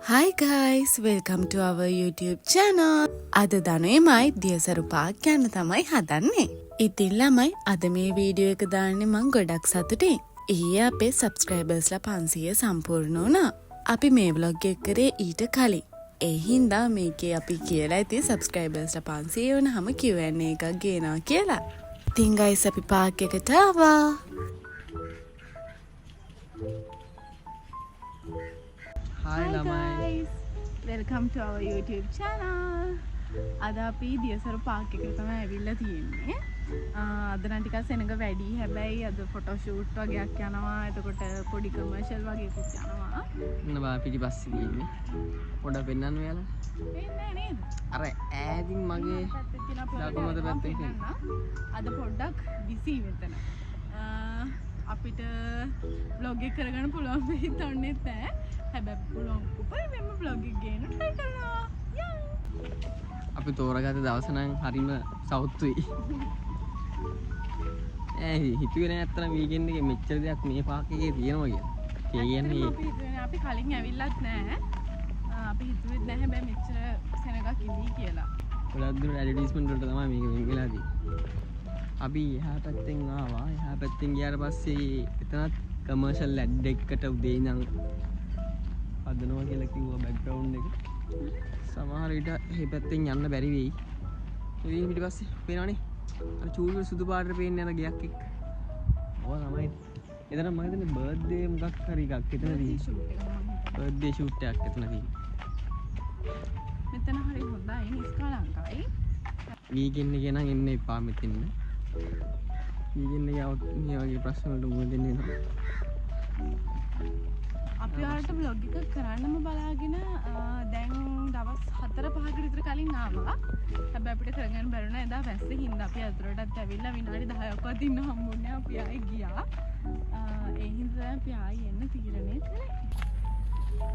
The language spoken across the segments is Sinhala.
Hi guys, welcome to our YouTube channel. අද දනුවේමයි Diyasaru Park යන්න තමයි හදන්නේ. ඉතින් ළමයි අද මේ වීඩියෝ එක දාන්නේ මං ගොඩක් සතුටින්. ඊයේ අපේ subscribersලා 500 සම්පූර්ණ වුණා. අපි මේ vlog එක කරේ ඊට කලින්. ඒ හින්දා මේකේ අපි කියලා ඇති subscribersලා 500 වුණාම Q&A එකක් ගේනවා කියලා. ඉතින් guys අපි park එකට ආවා. Hi guys, welcome to our YouTube channel. අද අපි Diyasaru Park එකට තමයි ඇවිල්ලා තියෙන්නේ. අද නම් ටිකක් සෙනඟ වැඩි. හැබැයි අද ෆොටෝ ෂූට් වගේක් යනවා. එතකොට පොඩි කමර්ෂල් වගේකුත් යනවා. ඉන්න බා පිටිපස්සේ තියෙන්නේ. පොඩක් පෙන්නන්න ඔයාලා. පෙන්නන්නේ නේද? අර ඈතින් මගේ දකුණත පැත්තේ තියෙනවා. අද පොඩ්ඩක් බිසි මෙතන. අපිට vlog එක කරගන්න පුළුවන් වෙයි දන්නේ නැහැ. හැබැයි පුළුවන් උපරිම මෙම vlog එක ගේන්න try කරනවා. අපි තෝරගත්ත දවස නම් හරිම සෞතුයි. හිතුවේ නෑ අත්තන වීකෙන්ඩ් එකේ මෙච්චර දෙයක් මේ පාක් එකේ තියෙනවා කියලා. ඒ කියන්නේ අපි කලින් ඇවිල්ලත් නෑ. අපි හිතුවෙත් නැහැ හැබැයි මෙච්චර සෙනගක් ඉඳී කියලා. ගොඩක් දුර ඇඩ්වර්ටයිස්මන්ට් වලට තමයි මේක වෙන් වෙලා තියෙන්නේ. අපි එහා පැත්තෙන් ආවා. එහා පැත්තෙන් ගියාට පස්සේ එතනත් කමර්ෂල් ඇඩ් එකකට උදේ ඉඳන් හදනවා කියලා කිව්වා බෑග්ග්‍රවුන්ඩ් එක. සමහර විට මේ පැත්තෙන් යන්න බැරි වෙයි. ඉතින් ඊට පස්සේ පේනවනේ. අර චූල් සුදු පාටට පේන්නේ අර ගයක් එක්ක. ඔය තමයි. එතන මම හිතන්නේ බර්ත්ඩේ මොකක් හරි එකක් එතන තියෙන්නේ. බර්ත්ඩේ ෂූට් එකක් එතන තියෙන්නේ. මෙතන හරි හොඳයි නිස්කලංකයි. වීකෙන්ඩ් එකේ නම් එන්න එපා මෙතන. වීකෙන්ඩ් එකේ આવුත් මේ වගේ ප්‍රශ්න වලට මුහුණ දෙන්න එනවා. අපි ඔයාලට vlog එක කරන්නම බලාගෙන දැන් දවස් 4-5කට විතර කලින් ආවා. හැබැයි අපිට කරගන්න බැරි වුණා. එදා වැස්සේ හින්දා අපි අතුරටත් ඇවිල්ලා විනාඩි 10ක්වත් ඉන්න හම්බුනේ. අපි ආයේ ගියා. ඒ හින්දා අපි ආයේ එන්න තීරණය කළේ.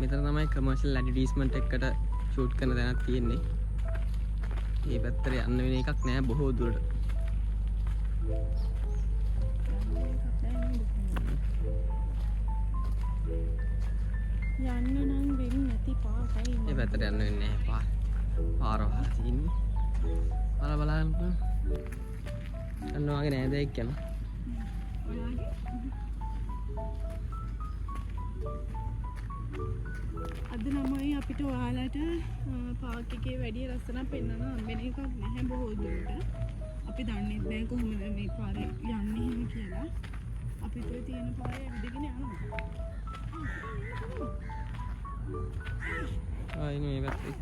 මෙතන තමයි කමර්ෂල් ඇඩ්වර්ටයිස්මන්ට් එකකට ෂූට් කරන තැනක් තියෙන්නේ. මේ පැත්තට යන්න වෙන එකක් නෑ බොහෝ දුරට. යන්න නම් වෙන්නේ නැති පාසයි. මේ පැත්තට යන්න වෙන්නේ නැහැ පාර වහලා තියෙන්නේ. බලන්න. යන්න වගේ නෑ දෙයක් යන. අද ළමයි අපිට ඔයාලට පාක් එකේ වැඩි ලස්සනක් පෙන්වන්න හම්බෙන එකක් නැහැ බොහෝ දුරට. අපි දන්නේ නැහැ කොහොමද මේ පාරේ යන්නේ එහෙම කියලා. අපි තුේ තියෙන පාරේ විදගෙන යනවා. මේ පැත්තේ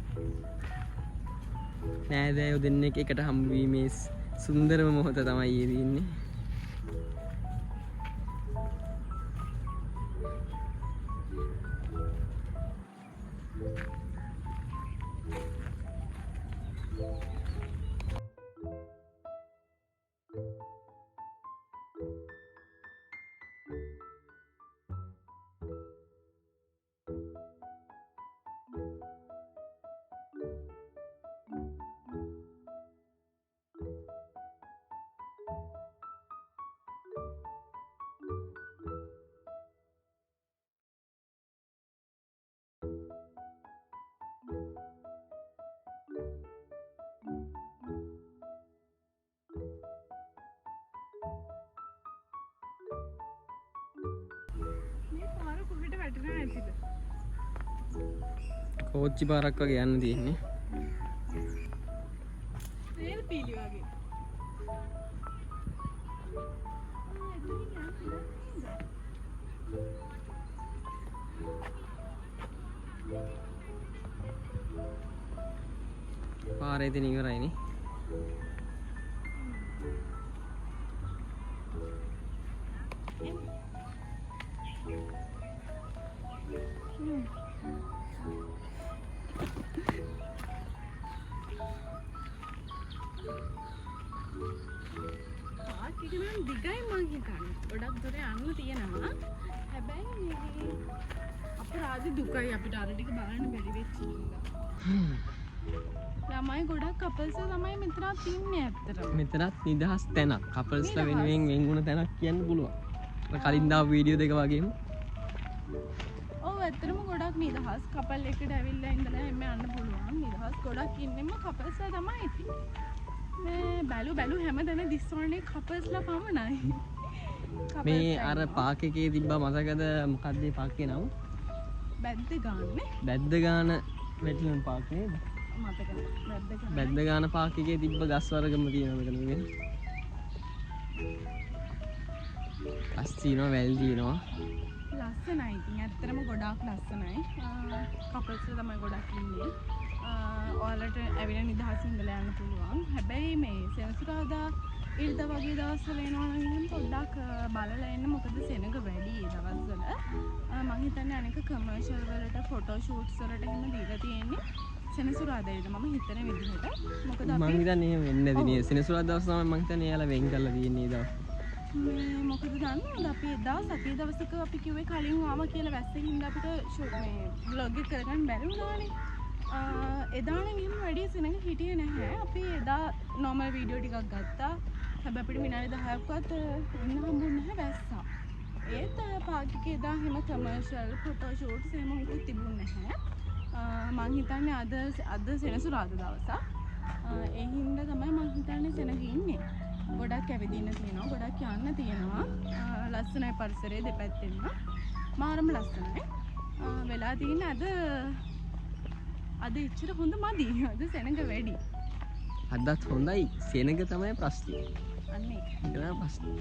නෑදෑයෝ දෙන්නෙක් එකට හම්බ වීමේ සුන්දරම මොහොත තමයි ඊයේ තියෙන්නේ. කෝච්චි පාරක් වගේ යන්න තියෙන්නේ. රේල් පීලි වගේ. පාරේ ඉතින් ඉවරයිනේ. දිගයි මං හිතන්නේ. ගොඩක් දුර යන්න තියෙනවා. හැබැයි අපරාධ දුකයි අපිට අර ටික බලන්න බැරි වෙච්ච නිසා. ළමයි ගොඩක් කපල්ස් තමයි මෙතනත් ඉන්නේ ඇත්තටම. මෙතනත් නිදහස් තැනක්. කපල්ස්ලා වෙනුවෙන් වෙන්ගුණ තැනක් කියන්න පුළුවන්. කලින් දාපු වීඩියෝ දෙක වගේම. ඔව් ඇත්තටම ගොඩක් නිදහස්. කපල් එකට ඇවිල්ලා ඉඳලා එන්න යන්න පුළුවන්. නිදහස් ගොඩක් ඉන්නෙම කපල්ස්ලා තමයි ඉතින්. මේ බැලු හැමදැන දිස්වන්නේ කපල්ස්ලා පමණයි. මේ අර පාක් එකේ තිබ්බා මතකද මොකක්ද මේ පාක්කේ නම? බැද්ද ගාන්නේ. බැද්ද ගාන වැටිලුම් පාක් නේද? මතක නැහැ. බැද්ද ගාන පාක් එකේ තිබ්බ ගස් වර්ගම තියෙනවා මෙතන නේ. ගස් තියෙනවා, වැල් තියෙනවා. ලස්සනයි ඉතින් ඇත්තටම ගොඩාක් ලස්සනයි. කපල්ස්ලා තමයි ගොඩක් ඉන්නේ. ඔයාලට ඇවිල්ලා නිදහසින් ඉඳලා යන්න පුළුවන්. හැබැයි මේ සෙනසුරාදා ඉරිදා වගේ දවස්වල එනවා නම් එහෙනම් පොඩ්ඩක් බලලා එන්න. මොකද සෙනඟ වැඩි ඒ දවස්වල. මම හිතන්නේ අනික කමර්ෂල් වලට ෆොටෝ ෂූට්ස් වලට එහෙම දීලා තියෙන්නේ සෙනසුරාදාද මම හිතන විදිහට. මොකද මම හිතන්නේ එහෙම වෙන්නේ නැති නේ. සෙනසුරාදා දවස් තමයි මම හිතන්නේ එයාලා වෙන් කරලා තියෙන්නේ දවස්. මොකද දන්නවද අපි එදා සතිය දවසක අපි කිව්වේ කලින් ආවා කියලා වැස්සෙන් හින්දා අපිට මේ vlog එක කරගන්න බැරි වුණානේ. එදා නම් එහෙම වැඩි සෙනඟ හිටියේ නැහැ. අපි එදා normal වීඩියෝ ටිකක් ගත්තා. හැබැයි අපිට විනාඩි 10ක්වත් ඉන්න හම්බුනේ නැහැ වැස්සා. ඒත් පාක් එකේ එදා හැම කමර්ෂල් ෆොටෝ ෂූට්ස් එහෙම මොකුත් තිබුණේ නැහැ. මං හිතන්නේ අද සෙනසුරාදා දවසක්. ඒ හින්දා තමයි මං හිතන්නේ සෙනඟ ඉන්නේ. ගොඩක් ඇවිදින්න තියෙනවා, ගොඩක් යන්න තියෙනවා. ලස්සනයි පරිසරය දෙපැත්තෙන්ම. මාරම ලස්සනයි. වෙලා තියෙන්නේ අද ඉච්චර හොඳ මදි. අද සෙනඟ වැඩි. අදත් හොඳයි. සෙනඟ තමයි ප්‍රශ්නේ. අන්න ඒක. ඒක තමයි ප්‍රශ්නේ.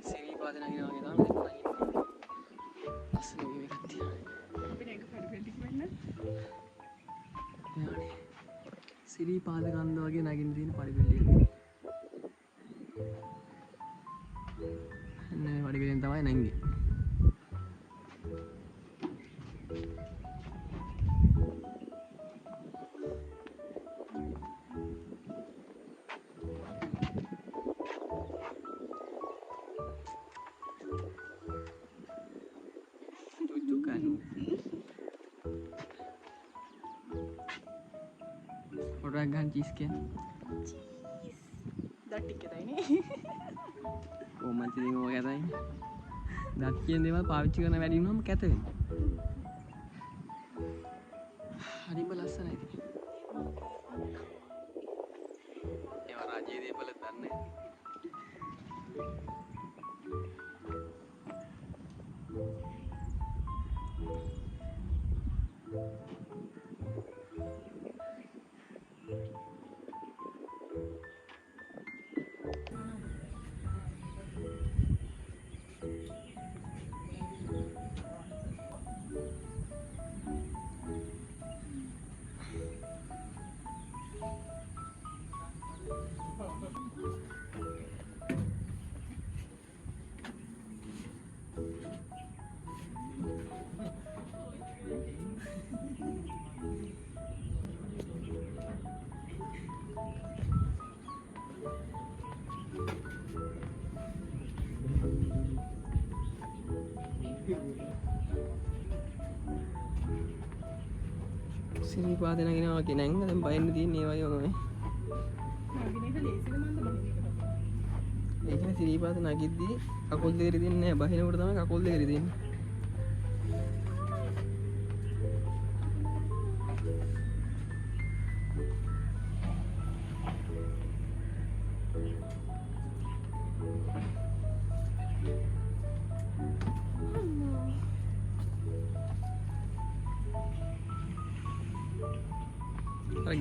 සිරිපාද නගිනවා වගේ තමයි මෙතන නගින්නේ. ලස්සන view එකක් තියෙනවා. අපිට ඒක පරිපෙටික් වෙන්න. එයානේ. සිරිපාද කන්ද වගේ නගින්න තියෙන පරිපෙටියක්. එන්නේ පරිපෙටියෙන් තමයි නැංගේ. Orang gan cheese kan? දත් ටික තයිනේ. Oh මන්ති දෙක මොකද කැතයි? දත් කියන දේවල් පාවිච්චි කරන වැඩි වුණාම කැත වෙනවා. හරිම ලස්සනයි ඉතින්. ඒවා රාජ්‍ය දේපල දන්නේ. සිරිපාද නගිනවා වගේ නැංග දැන් බයින්න තියෙන්නේ ඒ වගේ වගේ. නගින එක ලේසිද මන්ද බහින එක. ඒ කියන්නේ සිරිපාද නගිද්දී කකුල් දෙක රිදෙන්නේ නැහැ. බහිනකොට තමයි කකුල් දෙක රිදෙන්නේ.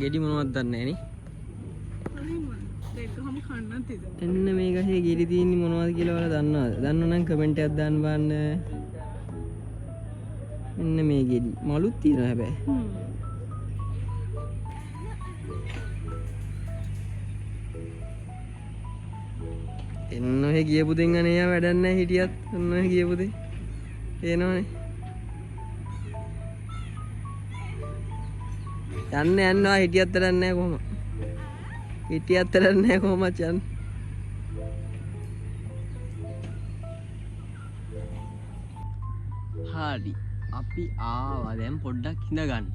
ගෙඩි මොනවද දන්නේ නැහැ නේ. එන්න මේ ගහේ ගෙඩි තියෙන්නේ මොනවද කියලා ඔයාලා දන්නවද? දන්නවනම් කමෙන්ට් එකක් දාන්න බලන්න. එන්න මේ ගෙඩි මලුත් තියෙනවා හැබැයි. එන්න ඔහෙ ගියපු දෙන් අනේ වැඩක් නැහැ හිටියත් ඔන්න ඔහෙ ගියපු දෙන්. පේනවනේ. යන්න යන්නවා හිටියත් වැඩක් නැහැ කොහොම. හිටියත් වැඩක් නැහැ කොහොමද යන්න. හරි අපි ආවා දැන් පොඩ්ඩක් හිඳ ගන්න.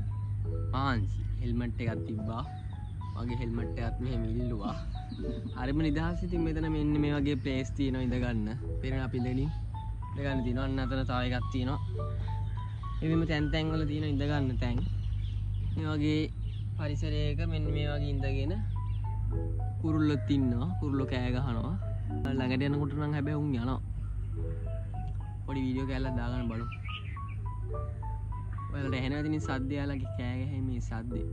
ආන්සි හෙල්මට් එකක් තිබ්බා. මගේ හෙල්මට් එකත් මෙහෙම ඉල්ලුවා. හරිම නිදහස් ඉතින් මෙතන මෙන්න මේ වගේ ප්ලේස් තියෙනවා ඉඳ ගන්න. පේනවා අපි ඉඳ ගන්න තියෙනවා. අන්න අතන තව එකක් තියෙනවා. එමෙම තැන් වල තියෙන ඉඳ ගන්න තැන්. මේ වගේ පරිසරයක මෙන්න මේ වගේ ඉඳගෙන කුරුල්ලොත් ඉන්නවා. කුරුල්ලෝ කෑ ගහනවා. ළඟට යනකොට නම් හැබැයි උන් යනවා. පොඩි වීඩියෝ කෑල්ලක් දාගන්න බලමු. ඔයාලට ඇහෙනවද ඉතින් සද්ද යාලගේ කෑ ගැහිීමේ සද්දේ.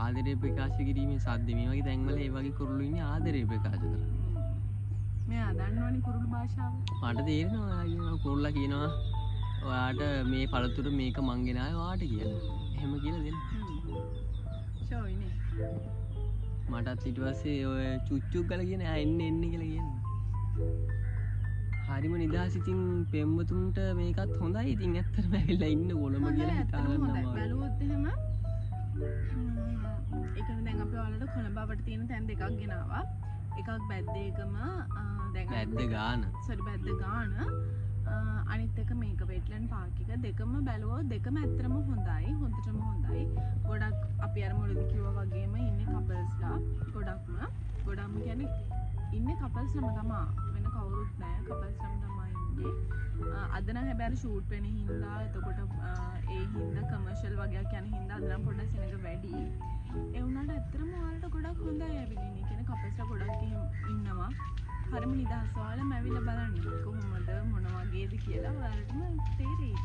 ආදරේ ප්‍රකාශ කිරීමේ සද්දේ. මේ වගේ තැන්වල ඒ වගේ කුරුල්ලෝ ඉන්නේ ආදරේ ප්‍රකාශ කරලා. මෙයා දන්නවනේ කුරුළු භාෂාව. මට තේරෙනවා කුරුල්ලා කියනවා ඔයාට මේ පළතුර මේක මං ගෙනාවේ ඔයාට කියලා. එහෙම කියලා දෙන්න. ෂෝයිනේ. මටත් ඊට පස්සේ ඔය චුච්චුක් ගල කියන එන්න කියලා කියන්නේ. හරිම නිදහස් ඉතින් පෙම්වතුන්ට මේකත් හොඳයි. ඉතින් ඇත්තටම ඇවිල්ලා ඉන්න කොළඹ කියලා හිතාගන්න අමාරුයි. බැලුවොත් එහෙම ඒ කියන්නේ දැන් අපි ඔයාලට කොළඹවට තියෙන තැන් දෙකක් ගෙනාවා. එකක් බැද්දේකම දැන් බැද්ද ගාන. බැද්ද ගාන. අනිත් එක මේක වෙට්ලන්ඩ් පාර්ක් එක. දෙකම බැලුවොත් දෙකම ඇත්තටම හොඳයි. හොඳටම හොඳයි. ගොඩක් අපි අර මුලදී කිව්වා වගේම ඉන්නේ කපල්ස්ලා ගොඩක්ම කියන්නේ ඉන්නේ කපල්ස්ලම තමයි. වෙන කවුරුත් නැහැ. කපල්ස්ලම තමයි ඉන්නේ. අද නම් හැබැයි ෂූට් වෙන හින්දා එතකොට ඒ හින්දා කමර්ෂල් වගේක් යන හින්දා අද නම් පොඩ්ඩක් සෙනඟ වැඩි. ඒ වුණාට ඇත්තටම ඔයාලට ගොඩක් හොඳයි ඇවිල්ලා ඉන්නේ. කියන්නේ කපල්ස්ලා ගොඩක් ඉන්නවා. හරිම නිදහස්. ඔයාලම ඇවිල්ලා බලන්න කොහොමද මොන වගේද කියලා ඔයාලටම තේරෙයි.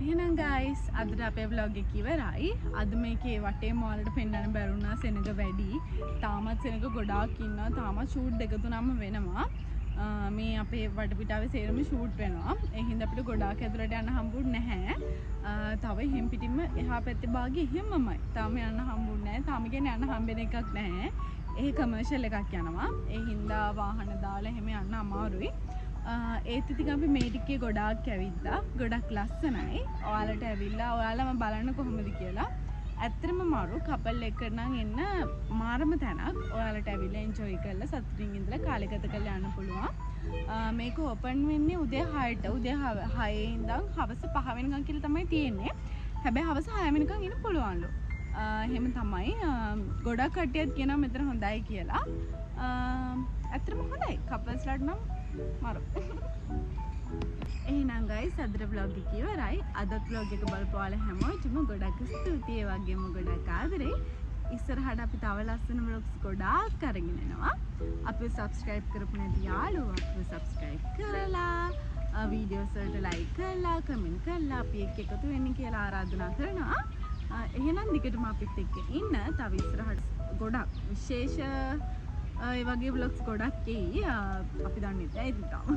එහෙනම් guys අදට අපේ vlog එක ඉවරයි. අද මේකේ වටේම ඔයාලට පෙන්වන්න බැරුණා සෙනඟ වැඩි. තාමත් සෙනඟ ගොඩාක් ඉන්නවා. තාමත් ෂූට් දෙක තුනක්ම වෙනවා. මේ අපේ වටපිටාවේ සේරම ෂූට් වෙනවා. ඒ හින්දා අපිට ගොඩාක් ඇතුළට යන්න හම්බුනේ නැහැ. තව එහෙම් පිටින්ම එහා පැත්තේ භාගෙ එහෙමමයි. තාම යන්න හම්බුනේ නැහැ. තාම කියන්නේ යන්න හම්බෙන එකක් නැහැ. ඒ කමර්ෂල් එකක් යනවා. ඒ හින්දා වාහන දාලා එහෙම යන්න අමාරුයි. ඒත් ඉතින් අපි මේ ටිකේ ගොඩාක් ඇවිද්දා. ගොඩක් ලස්සනයි. ඔයාලට ඇවිල්ලා ඔයාලම බලන්න කොහොමද කියලා. ඇත්තටම මාරු කපල් එක්ක නම් එන්න මාරම තැනක්. ඔයාලට ඇවිල්ලා එන්ජොයි කරලා සතුටින් ඉඳලා කාලය ගත කරලා යන්න පුළුවන්. මේක ඕපන් වෙන්නේ උදේ 6ට. උදේ 6 ඉඳන් හවස 5 වෙනකන් කියලා තමයි තියෙන්නේ. හැබැයි හවස 6 වෙනකන් ඉන්න පුළුවන්ලු. එහෙම තමයි. ගොඩක් කට්ටියත් කියනවා මෙතන හොඳයි කියලා. ඇත්තටම හොඳයි. කපල්ස්ලාට නම් මාරු. එහෙනම් guys අදට vlog එක ඉවරයි. අදත් vlog එක බලපු ඔයාලා හැමෝටම ගොඩක් ස්තුතියි. ඒ වගේම ගොඩක් ආදරේ. ඉස්සරහට අපි තව ලස්සන vlogs ගොඩාක් අරගෙන එනවා. අපිව subscribe කරපු නැති යාළුවෝ අපිව subscribe කරලා videos වලට like කරලා comment කරලා අපි එක්ක එකතු වෙන්න කියලා ආරාධනා කරනවා. එහෙනම් දිගටම අපිත් එක්ක ඉන්න. තව ඉස්සරහට ගොඩක් විශේෂ ඒ වගේ vlogs ගොඩක් එයි. අපි දන්නේ නැහැ ඉතින් තාම.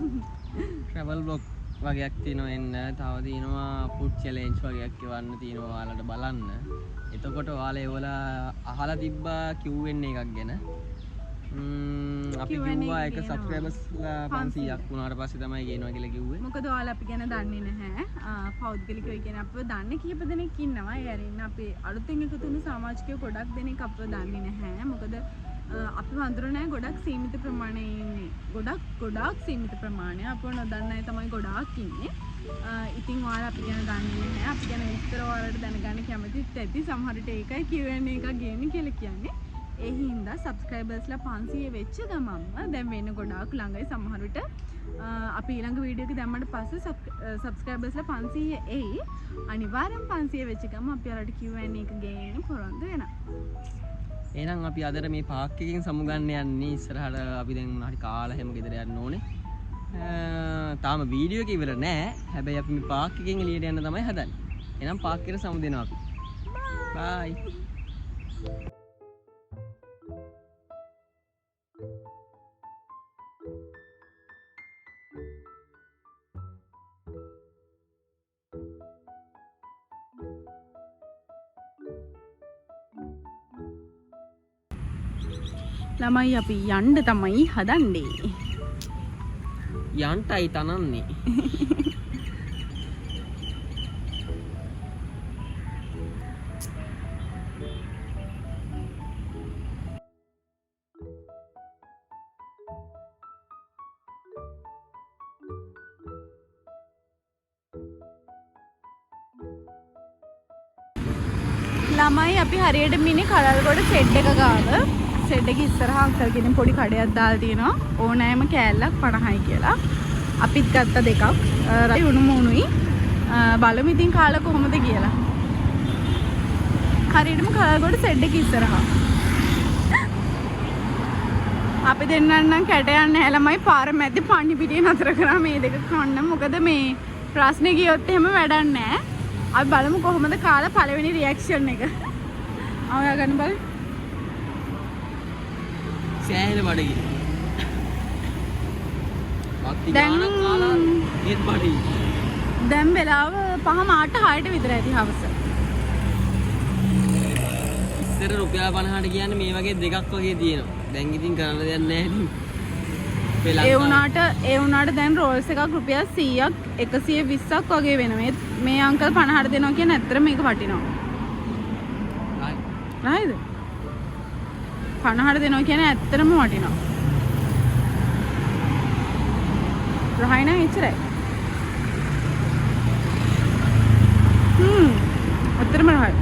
travel vlog වගේක් තියෙනවා එන්න. තව තියෙනවා food challenge වගේක් එවන්න තියෙනවා ඔයාලට බලන්න. එතකොට ඔයාලා ඒවල අහලා තිබ්බා Q&A එකක් ගැන. අපි කිව්වා එක subscribersලා 500ක් වුණාට පස්සේ තමයි ගේනවා කියලා කිව්වේ. මොකද ඔයාලා අපි ගැන දන්නේ නැහැ. පෞද්ගලිකව කියන්නේ අපිව දන්නේ කීප දෙනෙක් ඉන්නවා. ඒ අරින්න අපේ අලුතෙන් එකතු වෙන සමාජිකයෝ ගොඩක් දෙනෙක් අපිව දන්නේ නැහැ. මොකද අපි වඳුර නැහැ ගොඩක් සීමිත ප්‍රමාණයේ ඉන්නේ. ගොඩක් සීමිත ප්‍රමාණය. අපව නොදන්න අය තමයි ගොඩාක් ඉන්නේ. ඉතින් ඔයාලා අපි ගැන දන්නේ නැහැ. අපි ගැන විස්තර ඔයාලට දැනගන්න කැමතිත් ඇති. සමහර විට ඒකයි Q&A එකක් ගේන්නේ කියලා කියන්නේ. ඒ හින්දා සබ්ස්ක්‍රයිබර්ස්ලා 500 වෙච්ච ගමන්ම දැන් වෙන ගොඩාක් ළඟයි සමහර විට අපි ඊළඟ වීඩියෝ එක දැම්මට පස්සේ සබ්ස්ක්‍රයිබර්ස්ලා 500 එයි. අනිවාර්යෙන් 500 වෙච්ච ගමන් අපි අරට Q&A එක ගේන්න පොරොන්දු වෙනවා. එහෙනම් අපි අදට මේ පාක් එකකින් සමුගන්න යන්නේ. ඉස්සරහට අපි දැන් මොනාරි කාලා හැම ගෙදර යන්න ඕනේ. තාම වීඩියෝ එක ඉවර නෑ. හැබැයි අපි මේ පාක් එකකින් එළියට යන්න තමයි හදන්නේ. එහෙනම් පාක් එකට සමු දෙනවා අපි. බයි. ළමයි අපි යන්න තමයි හදන්නේ. යන්ටයි තනන්නේ. ළමයි අපි හරියට මිනේ කලල්ගොඩ සෙඩ් එක ගාව සෙඩ් එක ඉස්සරහා අංකල් කෙනෙක් පොඩි කඩයක් දාලා තියෙනවා ඕනෑම කෑල්ලක් 50යි කියලා. අපිත් ගත්ත දෙකක්. රයි උණු මුණුයි. බලමු ඉතින් කාලා කොහොමද කියලා. හරියටම කලල්ගොඩ සෙඩ් එක ඉස්සරහා. අපි දෙන්නන් නම් කැට යන්නේ නැහැ ළමයි පාර මැද්දේ පණි පිටියේ නතර කරා මේ දෙක කන්න. මොකද මේ ප්‍රශ්නේ ගියොත් එහෙම වැඩක් නැහැ. අපි බලමු කොහොමද කාලා පළවෙනි රියැක්ෂන් එක. ආවා ගන්න බලන්න. සෑහෙන බඩගිනි. වක්ති ගානක් කාලා ඒත් බඩි. දැන් වෙලාව 5:06ට විතර ඇති හවස. ඉස්සර රුපියල් 50ට කියන්නේ මේ වගේ දෙකක් වගේ තියෙනවා. දැන් ඉතින් කරන්න දෙයක් නැහැ නේ. ඒ වුණාට දැන් රෝල්ස් එකක් රුපියල් 100ක් 120ක් වගේ වෙනවා. මේ අංකල් 50ට දෙනවා කියන්නේ ඇත්තටම මේක වටිනවා. රයිද? 50ට දෙනවා කියන්නේ ඇත්තටම වටිනවා. රහයි නම් එච්චරයි. ඇත්තටම රහයි.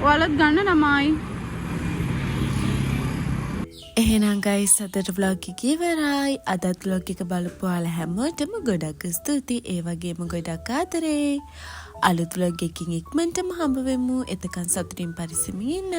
ඔයාලත් ගන්න ළමයි. එහෙනම් ගයිස් අදට vlog එක ඉවරයි. අදත් vlog එක බලපු ඔයාලා හැමෝටම ගොඩක් ස්තුතියි. ඒ වගේම ගොඩක් ආදරේ. අලුත් vlog එකකින් ඉක්මනටම හම්බ වෙමු. එතකන් සතුටින් පරිස්සමින් ඉන්න.